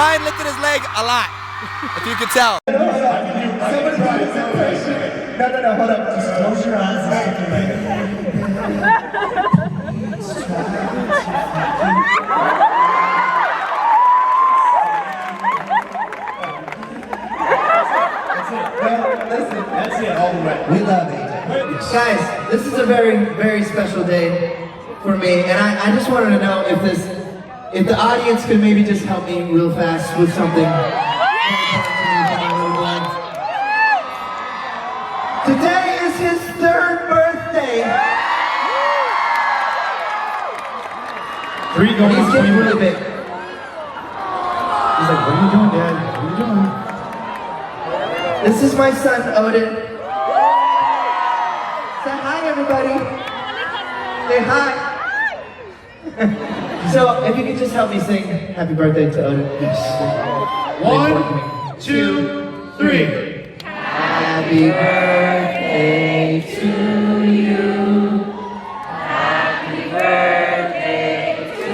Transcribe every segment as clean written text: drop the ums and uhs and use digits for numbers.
Brian lifted his leg a lot, if you could tell. Somebody do this impression. No, hold up. Just close your eyes and stick your leg in. That's it, all the way. We love it. Guys, this is a very, very special day for me, and I just wanted to know if the audience could maybe just help me real fast with something. Today is his 3rd birthday. 3 going He's getting really big. He's like, what are you doing, Dad? What are you doing? This is my son, Odin. Say hi, everybody. Say hi. So, if you could just help me sing happy birthday to Odin. 1, 2, 3. Happy birthday to you. Happy birthday to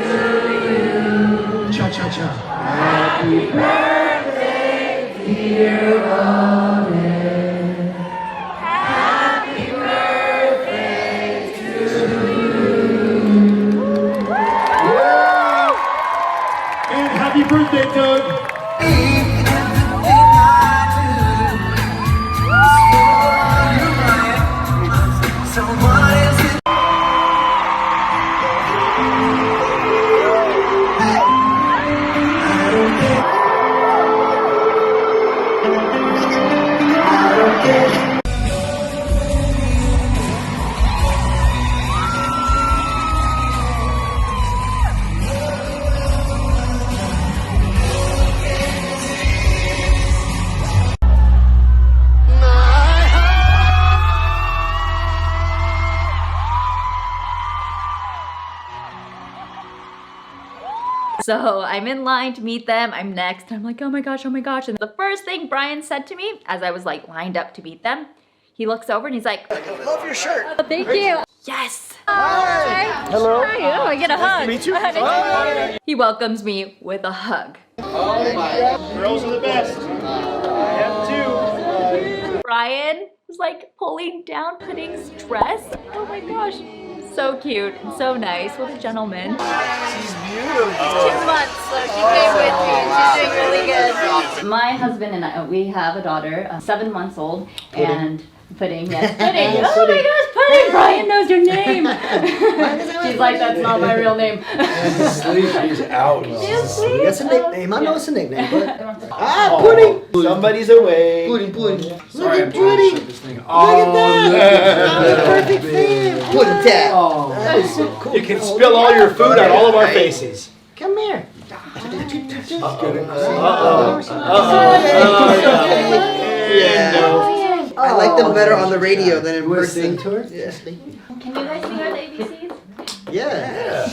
you. Cha-cha-cha. Happy birthday, dear Odin. Happy birthday to you. And happy birthday, Doug. So I'm in line to meet them. I'm next. I'm like, oh my gosh, oh my gosh. And the first thing Brian said to me as I was like lined up to meet them, he looks over and he's like, I love your shirt. oh, thank you. Yes. Hi. Hello. Hi. Oh, I get a hug. Meet you. He welcomes me with a hug. Oh my God. Girls are the best. I have 2. Brian was like pulling down Pudding's dress. Oh my gosh. So cute and so nice. What a gentleman. She's beautiful. 2 months, so she came with me and she's doing really good. My husband and I, we have a daughter, 7 months old, and Pudding, yes, Pudding. Oh my gosh, Pudding! Brian knows your name. She's like, that's not my real name. She's out. She's asleep. That's a nickname. I know it's a nickname, but Pudding. Somebody's away. Pudding. Sorry, I'm trying Look at to Pudding. shut this thing Look off. at that. Perfect fan. Pudding tap. Oh. That is so cool. You can spill all your food on all of our faces. Come here. I like them better on the radio than in person. Can you guys sing our ABCs? Yeah. A,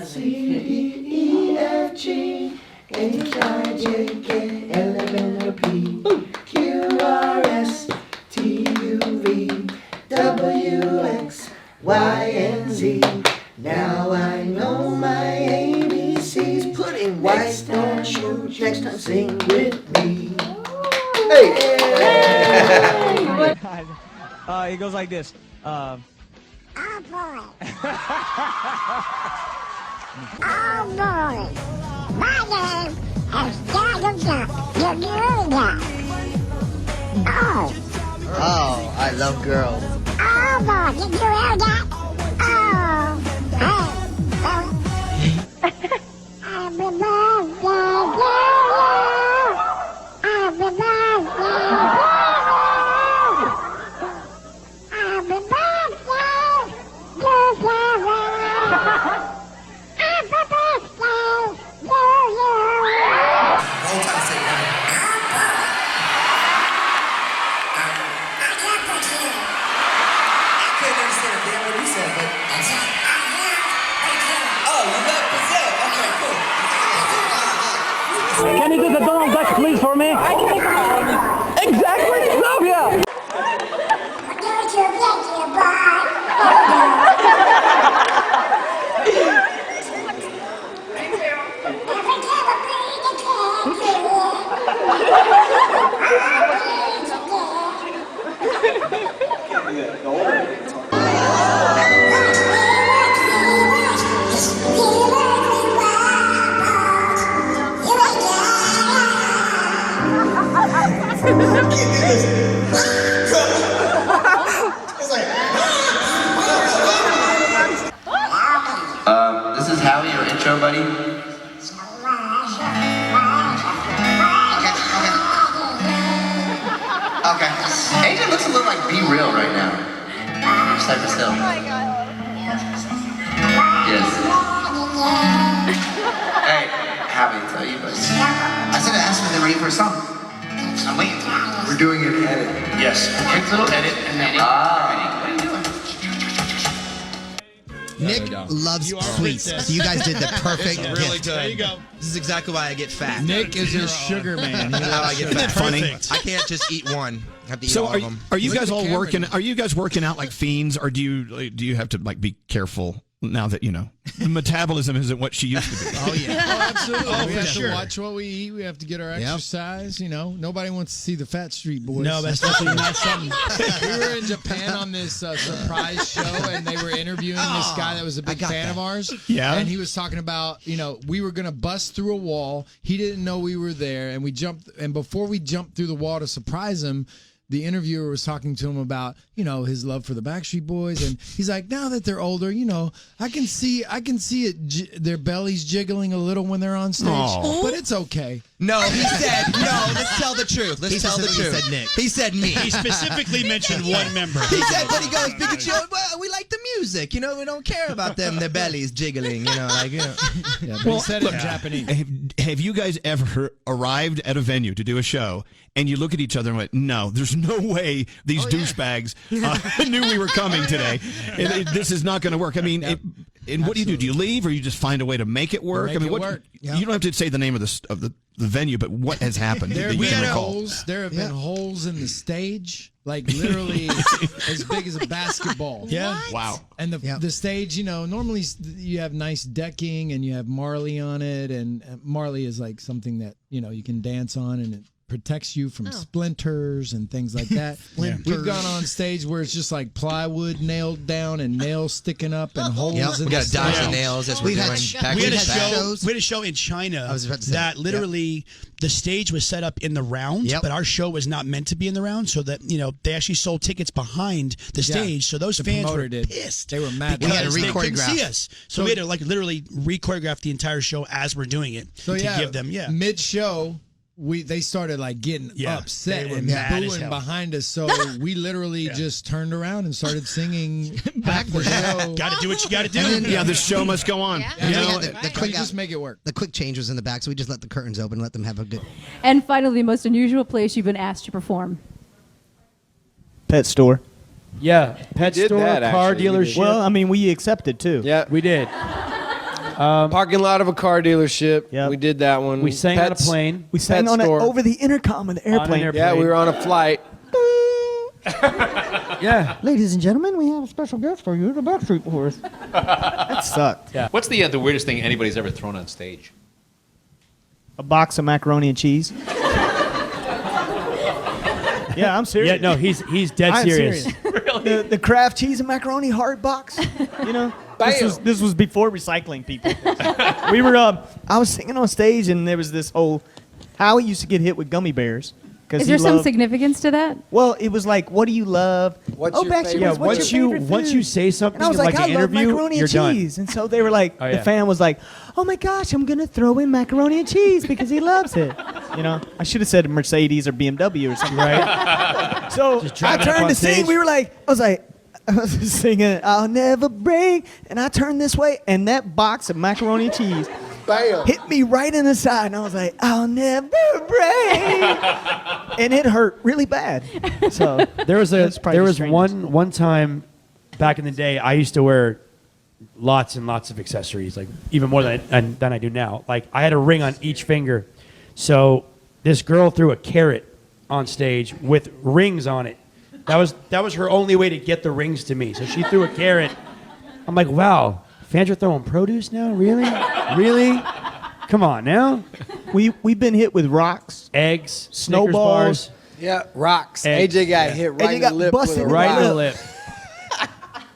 C, D, E, F, G, H, I, J, K, L, M, N, O, P, Q, R, S, T, U, V, W, X, Y, and Z. Now I know my ABCs. Pudding white, don't shoot. Next time sing with me. Hey! It goes like this. Oh boy. Oh boy. My name is Jaguda. Oh. Oh, I love girls. Oh boy. Did you hear that? Oh. Hey. Happy birthday to you. Happy birthday to you. Happy birthday to you. Happy birthday to Can you do the Donald Duck, please, for me? I can make them. Exactly. Love ya. you. intro, buddy? Okay. AJ looks a little like Be Real right now. Just type of still. Oh my god. Yes. Hey, happy to tell you, but I said to ask when they're ready for a song. I'm waiting. We're doing an edit. Yes. Quick little edit and then. What are you doing? Nick loves sweets. So you guys did the perfect It's really gift. good. There you go. This is exactly why I get fat. Nick is his sugar man. This is how I get Isn't fat. that funny? I can't just eat one. I have to eat So all of them. are you guys all working? Are you guys working out like fiends, or do you have to like be careful now that the metabolism isn't what she used to be? Oh yeah. Oh, absolutely. Oh, we for have sure. to watch what we eat. We have to get our Yep. exercise. Nobody wants to see the Fat Street Boys. No, that's definitely not something. We were in Japan on this surprise show, and they were interviewing this guy that was a big fan of ours. Yeah. And he was talking about, we were going to bust through a wall. He didn't know we were there, and we jumped. And before we jumped through the wall to surprise him, the interviewer was talking to him about, his love for the Backstreet Boys, and he's like, now that they're older, I can see it, their bellies jiggling a little when they're on stage, Aw. but it's okay. No, he said no. Let's tell the truth. Let's tell the truth. Said Nick. He said me. He specifically mentioned one member. He said, but he goes, Pikachu, well, we like the music. We don't care about them, their bellies jiggling, Yeah, but he said it in Japanese. Have you guys ever arrived at a venue to do a show and you look at each other and went, no, there's no way these douchebags knew we were coming today. This is not going to work. I mean, and what do you do? Do you leave, or you just find a way to make it work? Make I mean, it what? work. You don't have to say the name of the venue, but what has happened? There that have you been can recall? holes. There have been holes in the stage, like literally as big as a basketball. Yeah. Wow. And the stage, normally you have nice decking and you have Marley on it, and Marley is like something that you can dance on, and it protects you from splinters and things like that. We've gone on stage where it's just like plywood nailed down and nails sticking up and holes in We got the to dodge stage. the nails as we're doing back We had a to back. show. We had a show in China I was about to say, that literally the stage was set up in the round, Yep. but our show was not meant to be in the round, so that they actually sold tickets behind the stage. So those The fans were promoter did. pissed. They were mad. We had to because they couldn't re-choreograph. see us. So we had to literally re-choreograph the entire show as we're doing it So to give them mid-show, they started like getting upset they were and mad as booing hell. behind us. So we literally just turned around and started singing back the show. Got to do what you got to do. Yeah, the show must go on. And You then know, we got the We quick just make it work. The quick change was in the back, so we just let the curtains open and let them have a good. And finally, the most unusual place you've been asked to perform. Pet store. Yeah, pet did store, that, car actually. We did. dealership. Well, I mean, we accepted too. Yeah. we did. Parking lot of a car dealership. Yep. We did that one. We sang on a Pets- plane. We sang Pet on it store. over the intercom of the airplane. Yeah, we were on a flight. Yeah. Ladies and gentlemen, we have a special guest for you, the Backstreet Boys. That sucked. Yeah. What's the weirdest thing anybody's ever thrown on stage? A box of macaroni and cheese. Yeah, I'm serious. Yeah, no, he's dead I'm serious. The Kraft cheese and macaroni hard box. This was before recycling, people. We were I was singing on stage, and there was this whole Howie used to get hit with gummy bears. Is there some significance to that? Well, it was like, what do you love? What's your Backstreet favorite- Boys, what's your favorite once food? you say something And I was in like, like an I love interview, macaroni you're and done. cheese. And so they were like, Oh, the yeah. fan was like, oh my gosh, I'm going to throw in macaroni and cheese because he loves it. I should have said Mercedes or BMW or something. Right? So Just I driving up turned on to sing. stage. We were like, I was singing, I'll never break. And I turned this way, and that box of macaroni and cheese hit me right in the side. And I was like, I'll never break. And it hurt really bad. So There was that's probably the strangest. one time back in the day, I used to wear lots and lots of accessories, like even more than I do now. Like I had a ring on each finger. So this girl threw a carrot on stage with rings on it. That was her only way to get the rings to me. So she threw a carrot. I'm like, wow, fans are throwing produce now? Really? Really? Come on now. We've been hit with rocks, eggs, snowballs. Snickers bars. Yeah, rocks. Eggs. AJ got hit right AJ in got the lip. busted with a Right in the rock. lip.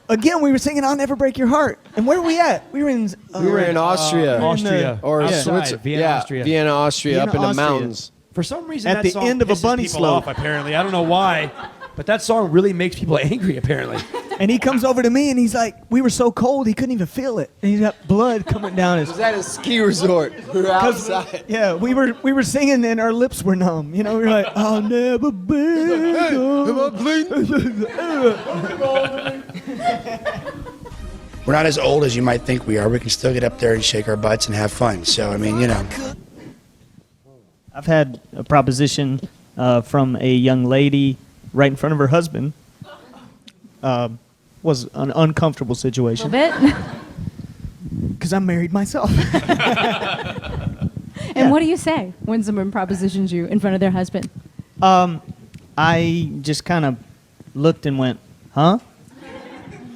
Again, we were singing "I'll Never Break Your Heart," and where were we at? We were in. We were in Austria. Austria. Or Outside, Switzerland. Vienna, yeah, Austria. Vienna, Austria, Vienna, up in the Austria. mountains. For some reason, At that the song end of a pisses bunny people slope. off, apparently. I don't know why, But that song really makes people angry, apparently. And he comes over to me and he's like, we were so cold he couldn't even feel it. And he's got blood coming down his. Was at a ski resort. We were outside. Yeah, we were singing and our lips were numb. You know, we were like, I'll never be. We're not as old as you might think we are. We can still get up there and shake our butts and have fun. So, I mean, you know. I've had a proposition from a young lady right in front of her husband. Was an uncomfortable situation. A little bit. Because I'm married myself. And what do you say when someone propositions you in front of their husband? I just kind of looked and went, huh?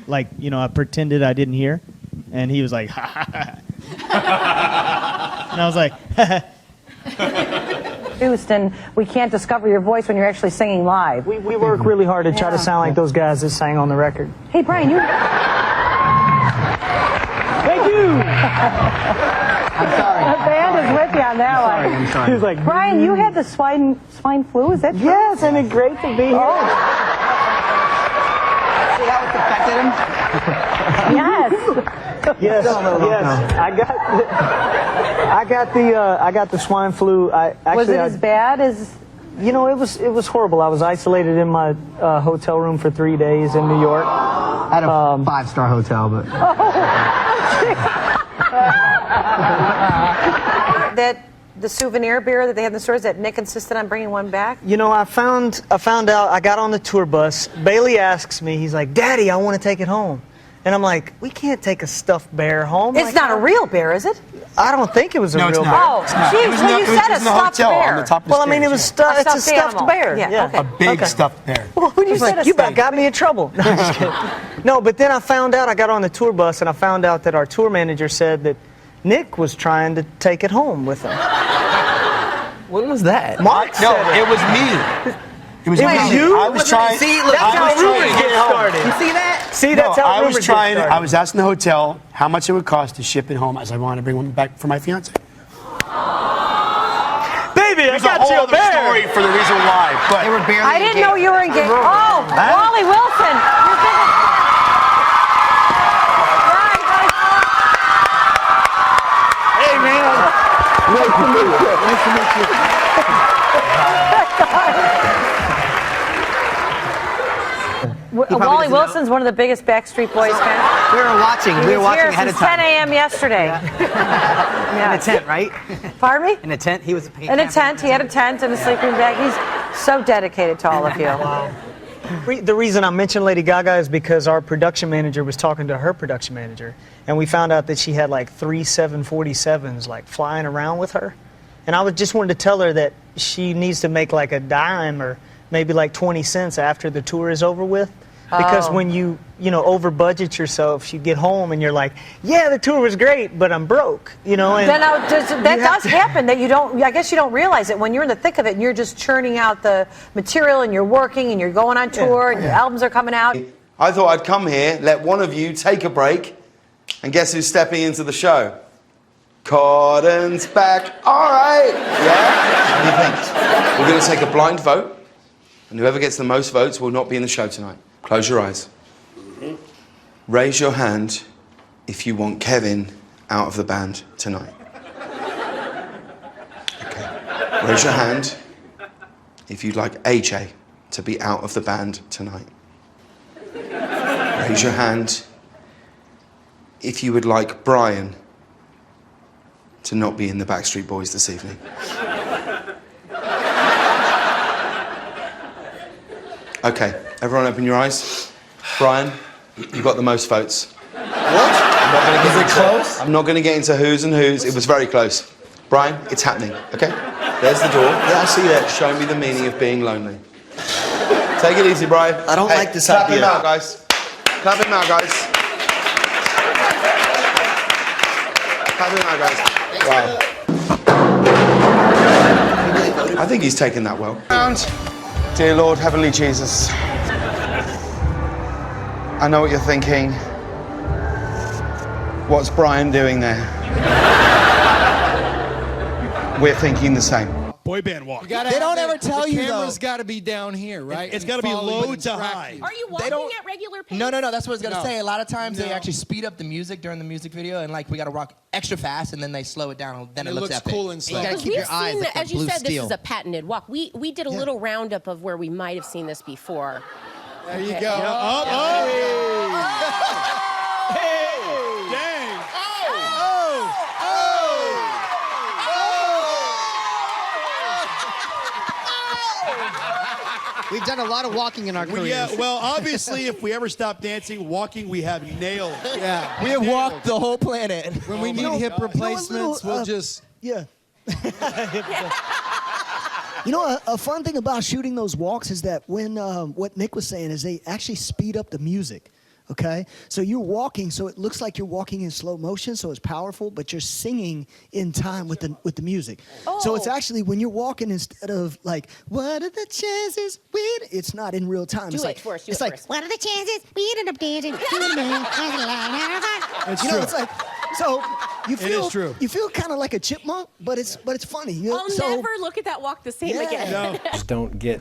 Like, you know, I pretended I didn't hear. And he was like, ha ha ha. And I was like, ha ha. Houston, we can't discover your voice when you're actually singing live. We work really hard to try to sound like those guys that sang on the record. Hey, Brian, you... Thank you! I'm sorry. The band is with you on that one. I'm sorry. He was like, Brian, you had the swine flu, is that true? yes, isn't it great to be here? Oh. See how it's affected him? Yes. Yes, yes. I got the swine flu. Was it as bad as... You know, it was horrible. I was isolated in my hotel room for 3 days in New York. At a 5-star hotel, but... That the souvenir beer that they had in the stores, that Nick insisted on bringing one back? You know, I found out, I got on the tour bus. Bailey asks me, he's like, Daddy, I want to take it home. And I'm like, we can't take a stuffed bear home. It's not a real bear, is it? I don't think it was a real bear. Oh, geez, well, you said a stuffed bear. Well, I mean, it was it's a stuffed bear. Yeah, okay. A big stuffed bear. Well, you like, you about got me in trouble. No, I'm just kidding. No, but then I found out, I got on the tour bus, and I found out that our tour manager said that Nick was trying to take it home with him. When was that? Mark said it was me. It was you? I was trying. See, look, that's how rumors get started. You see that? See, that's how rumors get started. I was asking the hotel how much it would cost to ship it home as I wanted to bring one back for my fiance. Baby, I got you a bear. Story for the reason why, but They were barely I didn't know you were engaged. Oh, Wally Wilson. You're thinking... Hey, man. Nice to meet you. Nice to meet you. Wally Wilson's one of the biggest Backstreet Boys fans. We were watching. We were watching ahead of time. 10 a.m. yesterday. In a tent, right? Pardon me? In a tent. He was In a tent. He had a tent and a sleeping bag. He's so dedicated to all of you. Wow. The reason I mentioned Lady Gaga is because our production manager was talking to her production manager, and we found out that she had like 3 747s like flying around with her. And I just wanted to tell her that she needs to make like a dime or maybe like 20 cents after the tour is over with. Because when you over budget yourself, you get home and you're like, yeah, the tour was great, but I'm broke, And that does happen. That you don't. I guess you don't realize it when you're in the thick of it and you're just churning out the material and you're working and you're going on tour and your albums are coming out. I thought I'd come here, let one of you take a break, and guess who's stepping into the show? Cotton's back. All right. Yeah. What do you think? We're going to take a blind vote, and whoever gets the most votes will not be in the show tonight. Close your eyes. Raise your hand if you want Kevin out of the band tonight. Okay. Raise your hand if you'd like AJ to be out of the band tonight. Raise your hand if you would like Brian to not be in the Backstreet Boys this evening. Okay, everyone open your eyes. Brian, you got the most votes. What? Is it close? I'm not going to get into who's and who's. It was very close. Brian, it's happening, okay? There's the door. Yeah, I see that. Show me the meaning of being lonely. Take it easy, Brian. I don't like this idea. idea. Clap him out, guys. Clap him out, guys. Clap him out, guys. Wow. I think he's taken that well. Dear Lord, Heavenly Jesus, I know what you're thinking. What's Brian doing there? We're thinking the same. boy band walk. They don't ever tell you, though. The camera's got to be down here, right? It's got to be low to high. Are you walking at regular pace? No. That's what I was gonna say. A lot of times they actually speed up the music during the music video, and like we gotta rock extra fast, and then they slow it down. And then it looks epic. cool and slow. You gotta keep your eyes like as the blue you said, steel. this is a patented walk. We did a little roundup of where we might have seen this before. There you go. We've done a lot of walking in our careers. Yeah, well, obviously, if we ever stop dancing, walking, we have nailed. Yeah. We have walked the whole planet. When we need hip replacements, we'll just... Yeah. You know, a fun thing about shooting those walks is that when, what Nick was saying is they actually speed up the music. Okay, so you're walking, so it looks like you're walking in slow motion, so it's powerful, but you're singing in time with the music. So it's actually when you're walking, instead of like, what are the chances? It's not in real time. It's like, first. It's like, What are the chances we ended up dancing? you know, it's like, so you feel is true. You feel kind of like a chipmunk, but it's funny. You know? I'll never look at that walk the same again. Just don't get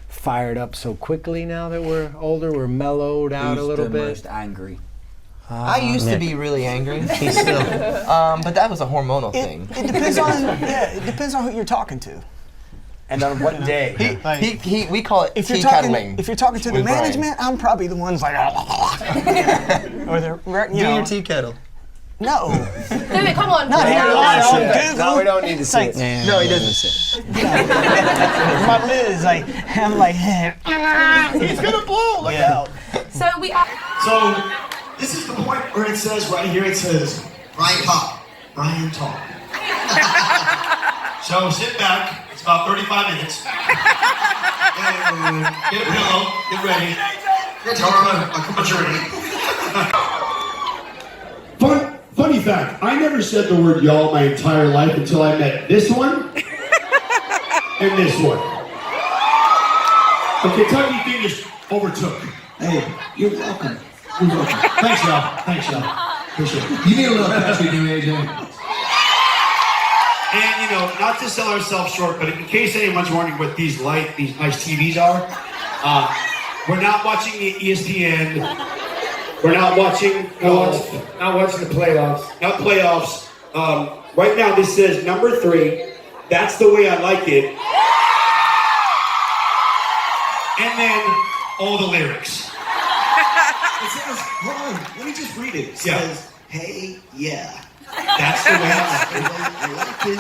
fired up so quickly now that we're older. We're mellowed out a little bit. Most angry? I used to be really angry. He's still, but that was a hormonal thing. It depends on it depends on who you're talking to. And on what day. We call it If tea you're talking, kettling. if you're talking to the with Brian. management, I'm probably the ones like, or they're, Do your tea kettle. No. David, come on. Not here live. No, we don't need to see it. No, he doesn't see it. My lid is like, I'm like, he's gonna blow. Look out. So we are. So this is the point where it says right here, it says, Brian talk. Brian talk. So sit back. It's about 35 minutes. And get a pillow. Get ready. I'll come journey. Funny fact, I never said the word y'all my entire life until I met this one and this one. The Kentucky thing just overtook. Hey, you're welcome. You're welcome. Thanks, y'all. Appreciate it. You need a little country, do AJ. And you know, not to sell ourselves short, but in case anyone's wondering what these nice TVs are, we're not watching the ESPN. We're not watching golf. Not watching the playoffs. Not playoffs. Right now, this says number 3. That's the way I like it. And then all the lyrics. It says, hold on, let me just read it. It says, hey, yeah. That's the way I like it.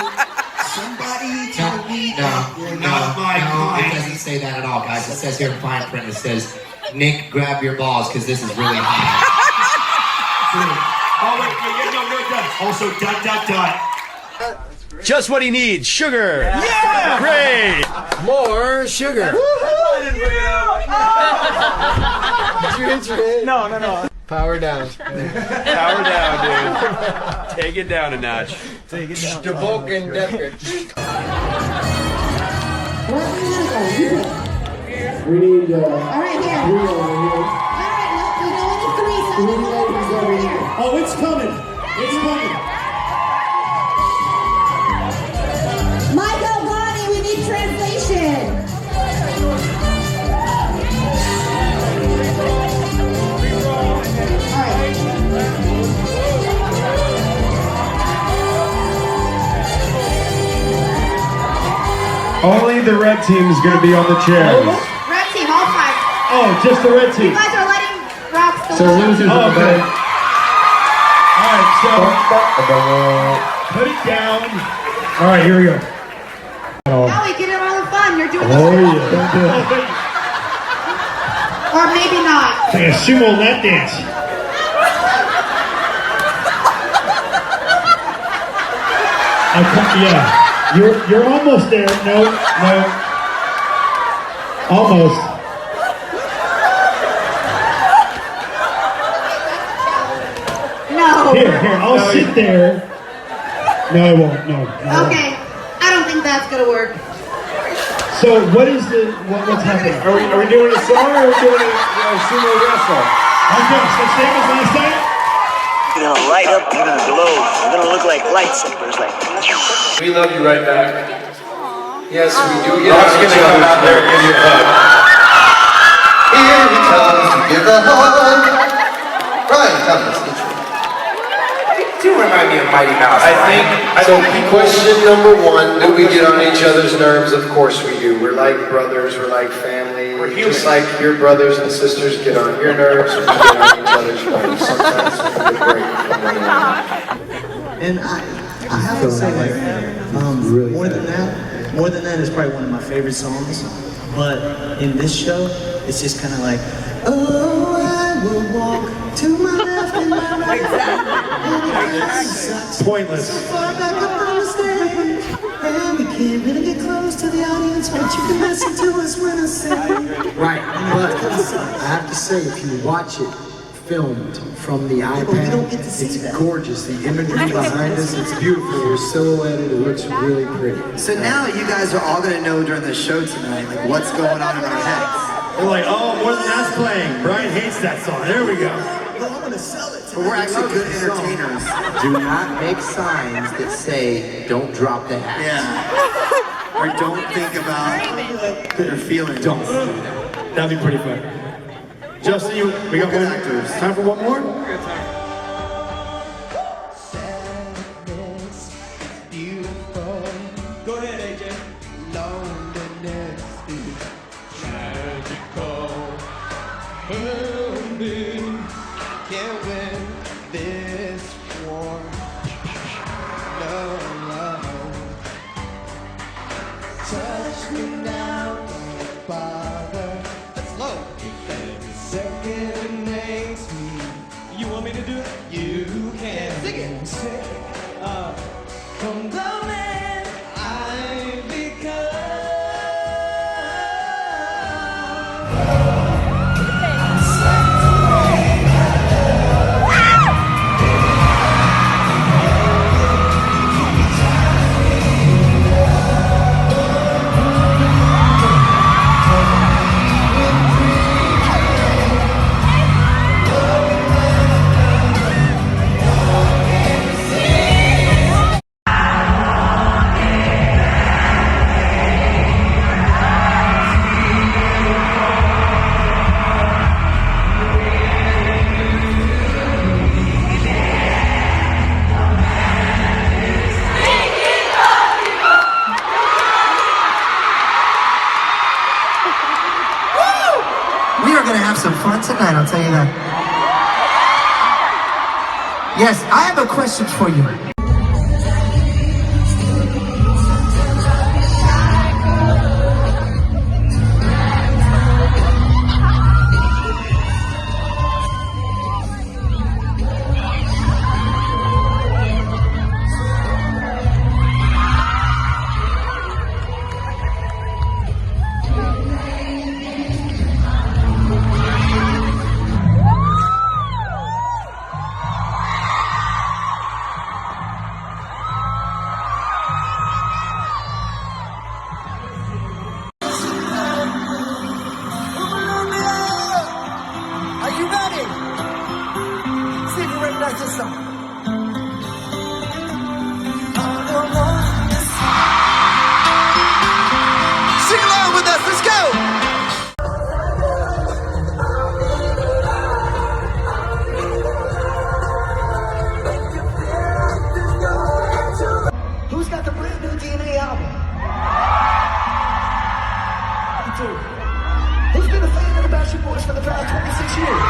Somebody tell me that you're not my kind. It doesn't say that at all, guys. It says here in fine print, it says, Nick, grab your balls, because this is really hot. Oh, wait, no, done. Also, ... Just what he needs, sugar. Yeah! Great. More sugar. Did you hit your head? no. Power down. Power down, dude. Take it down a notch. Take it down. Devoken Decker. We need, All right, here. All right, we only need 3, so let's go over here. Oh, it's coming. It's coming. Michael, Bonnie, we need translation. Only the red team is going to be on the chairs. Red team, all 5. Oh, just the red team. You guys are letting rocks go. So losers are okay. All right, so put it down. All right, here we go. Now we get it all the fun. You're doing Oh, this. yeah. Or maybe not. It's like a sumo lap dance. Yeah. You're almost there. No. Almost. No. Here, I'll sit there. No, I won't. No. Okay. I don't think that's gonna work. So what's happening? Are we doing a song or are we doing a sumo wrestle? Okay, so same as last time? You're gonna light up, you're gonna glow, you're gonna look like lightsabers, like. We love you right back. Yes, we do. Rob's gonna come out there and give you a hug. Here he comes to give the hug. Brian, come this intro. You remind me of Mighty Mouse. I think, question number one, do we get on each other's nerves? Of course we do. We're like brothers, we're like family. We're just like your brothers and sisters get on your nerves, we get on each other's nerves. Sometimes we get a break from one another. And I have to say, like, more than that is probably one of my favorite songs. But in this show, it's just kind of like, oh, I will walk to my left and my right. Exactly. Pointless. So far back up on the stage, and we can't really get close to the audience, but you can listen to us when I sing. Right, but I have to say, if you watch it filmed from the iPad, it's gorgeous. The imagery behind us, it's beautiful. You're silhouetted, it looks really pretty. So now you guys are all gonna know during the show tonight, like what's going on in our heads. They're like, oh, More Than That's playing. Brian hates that song. There we go. No, I'm gonna sell it. But we're actually good entertainers. Do not make signs that say, don't drop the hat. Yeah. Or don't think about their feelings. Don't. That'd be pretty fun. Justin, we got one actors. Time for one more? Go ahead, AJ. Loneliness is magical. Help me. Can't win this war. No love. Touch me now, don't bother. That's low. Every second it makes me. You want me to do it? You can. Sing it. From the man I become. We are gonna have some fun tonight, I'll tell you that. Yes, I have a question for you. Are you ready? See if you recognize this song. Sing along with us, let's go! Who's got the brand new DNA album? Me too. Who's been a fan of the Backstreet Boys for the past 26 years?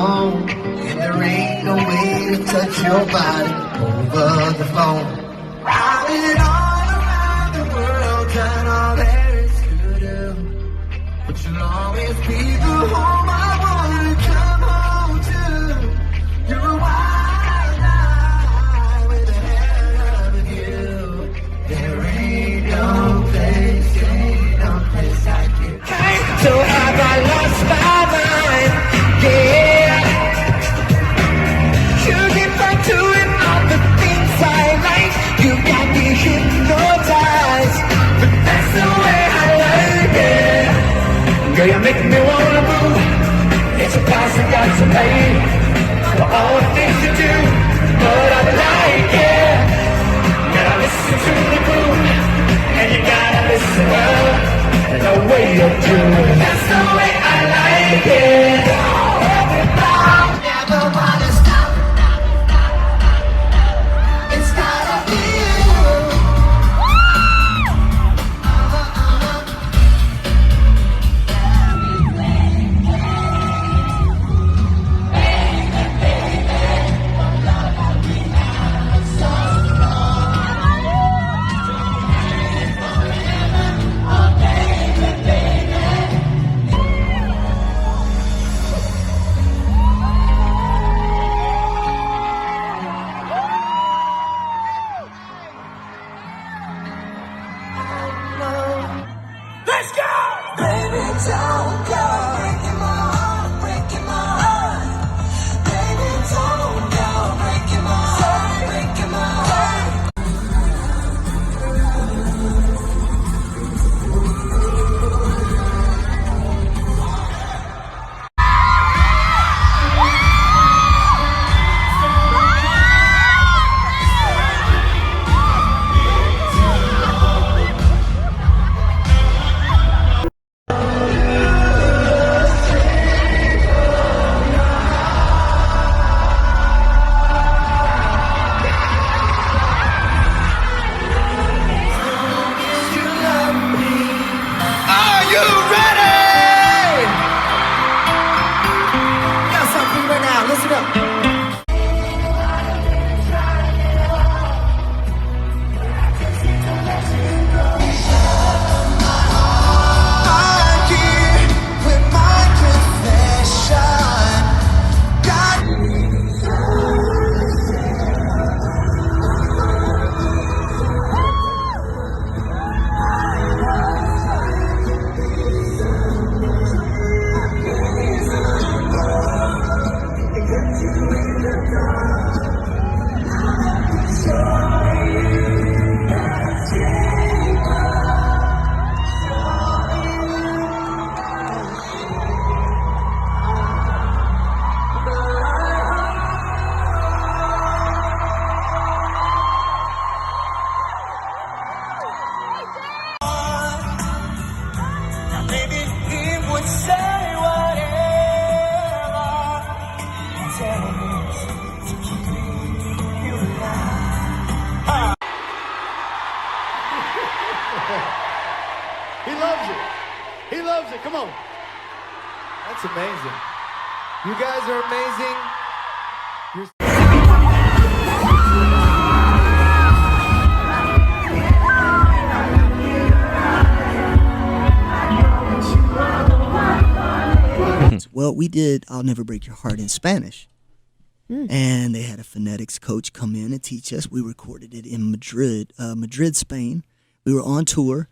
And there ain't no way to touch your body over the phone. I've been all around the world, done all there is to do. But you'll always be the home I want to come home to. You're a wild eye with a hell of a view. There ain't no place like you. So have I lost my mind? Yeah. You get back to it, all the things I like. You got me hypnotized, but that's the way I like it. Girl, you make me wanna move. It's a price I got to pay for all the things you do, but I like it. Gotta listen to the groove, and you gotta listen well. The way you do it, that's the way I like it. Everybody, never wanna stop. It's gotta be you. Let's go! Baby, don't go. Breaking my heart, breaking my heart. Baby, don't go. Breaking my heart, breaking my heart. He loves it. He loves it. Come on. That's amazing. You guys are amazing. Well, we did I'll Never Break Your Heart in Spanish. And they had a phonetics coach come in and teach us. We recorded it in Madrid, Spain. We were on tour,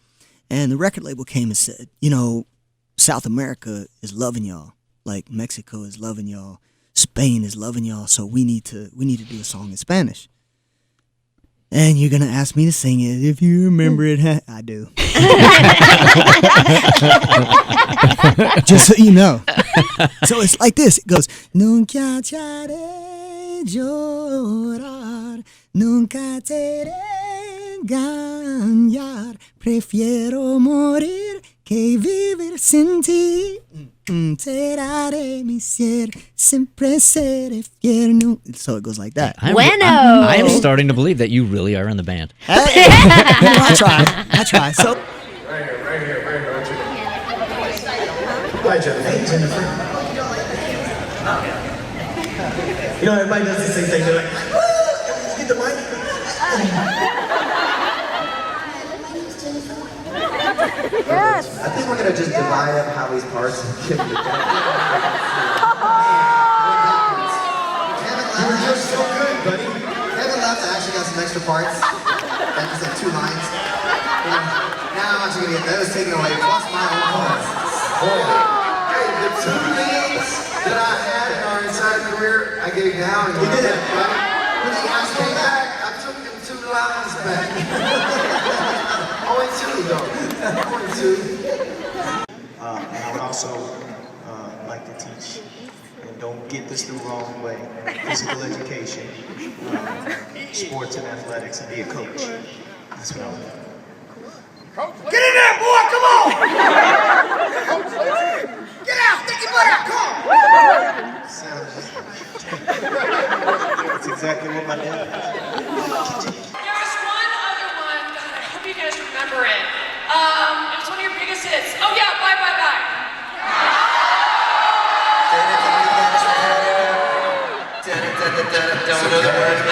and the record label came and said, you know, South America is loving y'all, like Mexico is loving y'all, Spain is loving y'all, so we need to do a song in Spanish. And you're gonna ask me to sing it if you remember it. I do. Just so you know. So it's like this. It goes, Nunca te haré llorar, nunca te haré engañar, prefiero morir que vivir sin ti. Te daré mi ser, siempre seré fiel. So it goes like that. I am starting to believe that you really are in the band. I try. So. Right here. Hi, Jennifer. Hey, Jennifer. You know, everybody does the same thing. They're like, get the mic. Yes. I think we're gonna just divide up Howie's parts and give it to You're so good, buddy. Kevin left. I actually got some extra parts. That was like 2 lines. Now I'm actually gonna get those taken away, plus my own parts. Hey, the 2 leads that I had in our entire career, I gave down. We did it, right? When he asked me back, I took him 2 lines back. Only 2, though. Only 2. And I would also like to teach, and don't get this the wrong way, physical education, sports and athletics, and be a coach. That's what I would do. Get in there, boy! Come on! Get out! Stick your butt out! Come on! That's exactly what my dad did. There's one other one. God, I hope you guys remember it. It was one of your biggest hits. Oh yeah, Bye Bye Bye. I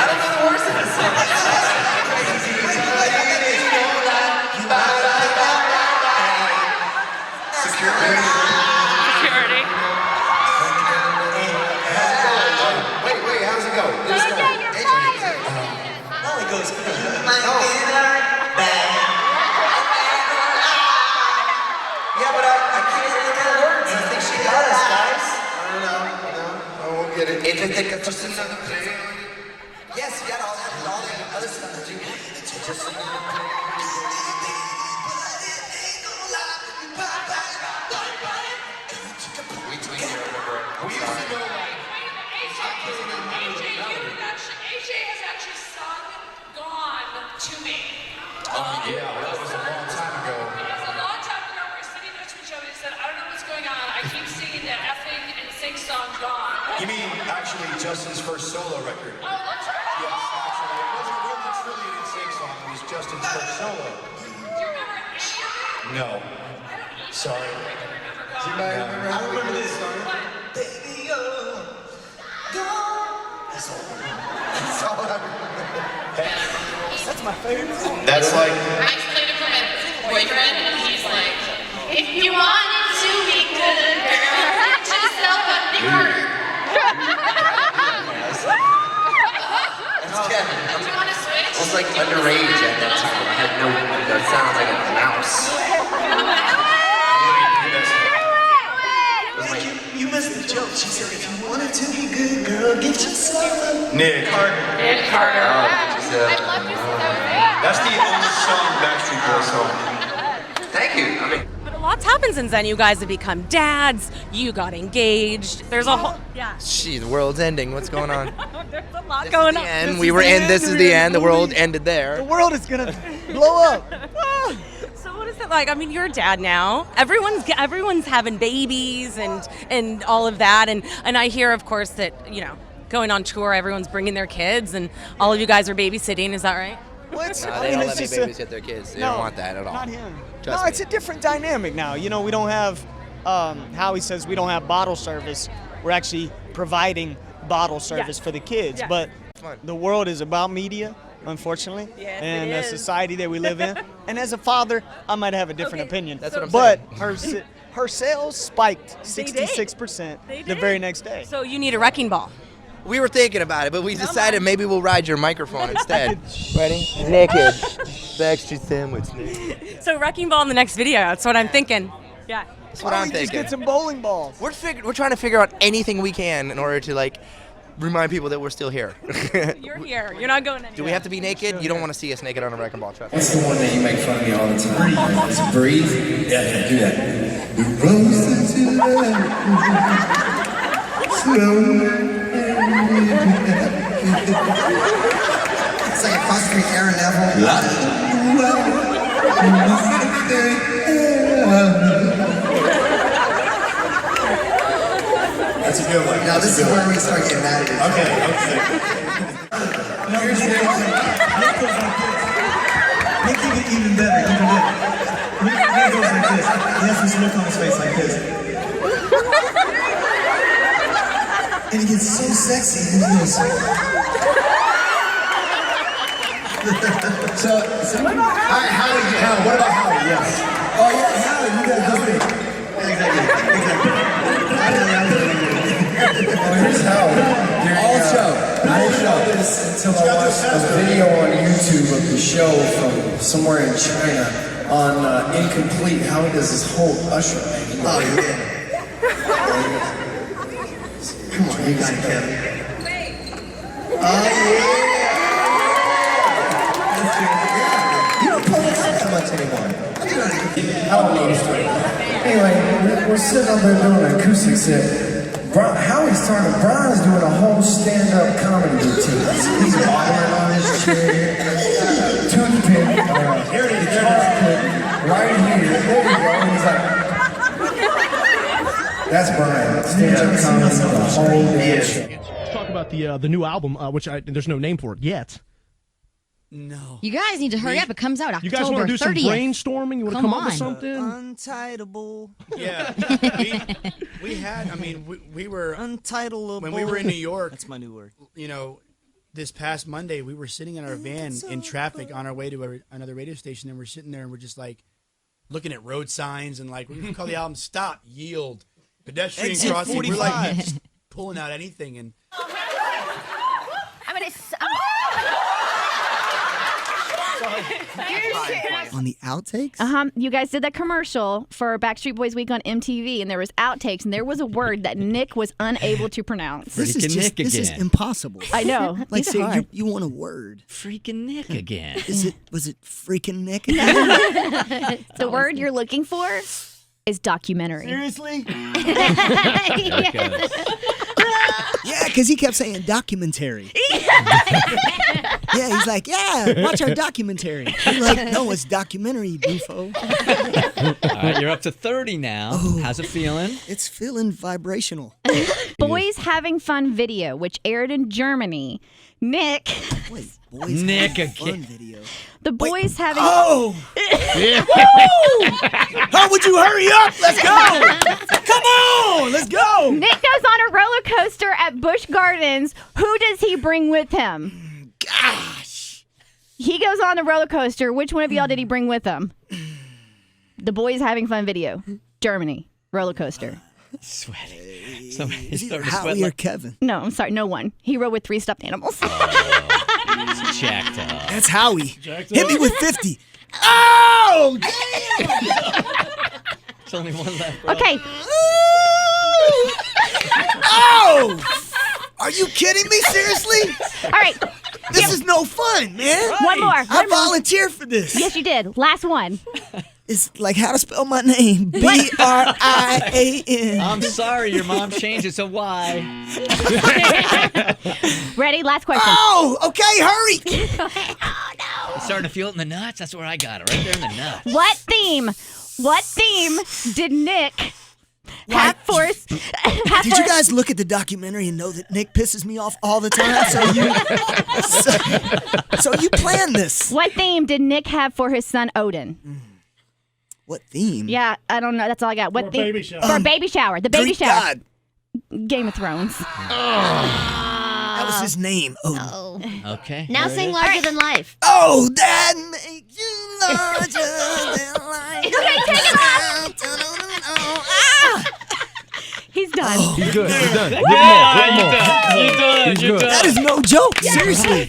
don't know the words of this song. Security. Wait, how's it go? Oh, it goes. Yeah, but I can't really get the words. I think she got us, guys. I won't get it. Yes, you got all that other stuff that you We used to know, like, AJ has actually sung Gone to me. oh yeah, that was a long time ago. It was a long time ago. We were sitting next to each other and said, I don't know what's going on. I keep singing that effing and sing song Gone. You mean actually Justin's first solo record? Oh, that's right. Yes, actually. It wasn't really truly an sing song. It was Justin's first solo. Do you remember any of it? No. Sorry. Does anybody remember how we did this song? Baby, you're gone. That's all I remember. That's my favorite song. That's like. I played it for my boyfriend, and he's like, if you wanted to be good, girl, get yourself a big heart. That's Kevin. Do you want to switch? I was like underage at that time. I had no. That sounds like a mouse. You missed the joke. She said, if you wanted to be good, girl, get yourself a... Nick Carter. Nick Carter. I love you so much. That's the only song Backstreet Boys song. Thank you. I mean, But a lot's happened since then. You guys have become dads. You got engaged. There's a whole Gee, the world's ending. What's going on? There's a lot going on. And we were in. This is the end. The world ended there. The world is gonna blow up. So what is it like? I mean, you're a dad now. Everyone's having babies and all of that. And I hear, of course, that going on tour, everyone's bringing their kids, and all of you guys are babysitting. Is that right? What's No, I they mean, don't it's let me just babysit their kids. They no, don't want that at all. Not him. Trust no, me. it's a different dynamic now. You know, we don't have. Howie says we don't have bottle service. We're actually providing bottle service for the kids. Yeah. But the world is about media, unfortunately, Yes, and it the is. society that we live in. And as a father, I might have a different opinion. That's what I'm but saying. her sales spiked They did. 66% They the did. very next day. So you need a wrecking ball. We were thinking about it, but we decided maybe we'll ride your microphone instead. Ready? Naked. Backstreet sandwich naked. So wrecking ball in the next video. That's what I'm thinking. Yeah. That's what I'm Just thinking. get some bowling balls. We're trying to figure out anything we can in order to like remind people that we're still here. You're here. You're not going anywhere. Do we have to be naked? You don't want to see us naked on a wrecking ball, trust me. What's the one that you make fun of me all the time? Is it breathe? Yeah, do that. The roses in It's like a Backstreet Aaron That's a good one. Now this is where we start getting mad at each other. Okay. Here's the thing. Nick did it even better. Nick goes like this. He has this look on his face like this. And he gets so sexy and he goes. So all right, Howie, what about Howie? Yes. Oh yeah, Howie, you got a good thing. Exactly. Here's Howie. Also, I didn't know this until I watched a video on YouTube of the show from somewhere in China on Incomplete. Howie does this whole usher thing. Oh yeah. Come on, you got it, Kevin. Oh yeah. You don't pull it out that much anymore. Anyway, we're sitting up there doing an acoustic set. Howie's talking, Brian's doing a whole stand-up comedy routine. He's wobbling on his chair, toothpick, guitar pick, right here. There you go. And he's like, that's Brian. Stand-up comedy the whole day. Let's talk about the new album, which there's no name for it yet. No. You guys need to hurry up. It comes out October 30th. You guys want to do some brainstorming? You want to come up with something? Untitleable. Yeah, we had. I mean, we were untitleable. When we were in New York. That's my new word. You know, this past Monday, we were sitting in our van in traffic on our way to another radio station, and we're sitting there and we're just like looking at road signs and like we're gonna call the album "Stop, Yield, Pedestrian Exit Crossing." 45. We're like just pulling out anything and. On the outtakes? You guys did that commercial for Backstreet Boys Week on MTV, and there was outtakes, and there was a word that Nick was unable to pronounce. This is impossible. I know. Like, These are say hard. you want a word. Freaking Nick again. Was it freaking Nick again? The word you're looking for is documentary. Seriously? Yeah, because he kept saying documentary. Yeah, he's like, yeah, watch our documentary. I'm like, no, it's documentary, bufo. All right, you're up to 30 now. How's it feeling? It's feeling vibrational. Boys Having Fun video, which aired in Germany. Nick. Wait, Boys Nick Having again. Fun video. The boys having. Oh! How would you hurry up? Let's go! Come on, let's go! Nick goes on a roller coaster at Busch Gardens. Who does he bring with him? Gosh. He goes on the roller coaster. Which one of y'all did he bring with him? The Boys Having Fun video. Germany. Roller coaster. Sweaty. Somebody's Is it starting to sweat Howie or like Kevin? No, I'm sorry. No one. He rode with 3 stuffed animals. it's jacked up. That's Howie. Hit me with 50. Oh, damn! There's only one left, bro. Okay. Oh! Are you kidding me? Seriously? All right. This is no fun, man. One more. I volunteered for this. Yes, you did. Last one. It's like how to spell my name. B-R-I-A-N. I'm sorry, your mom changed it, so why? Ready? Last question. Oh, okay, hurry. I'm starting to feel it in the nuts. That's where I got it, right there in the nuts. What theme did Nick Hatforce. Did you guys look at the documentary and know that Nick pisses me off all the time? So you planned this. What theme did Nick have for his son Odin? What theme? Yeah, I don't know. That's all I got. What For a theme? baby shower. For a baby shower. The baby Greek shower. god. Game of Thrones. That was his name. Odin. Okay. Now sing Larger Than Life. Oh, that makes you larger than life. Okay, take it off. He's done. He's good. He's done. Yeah, you're done. You're done. He's good. That is no joke. Seriously.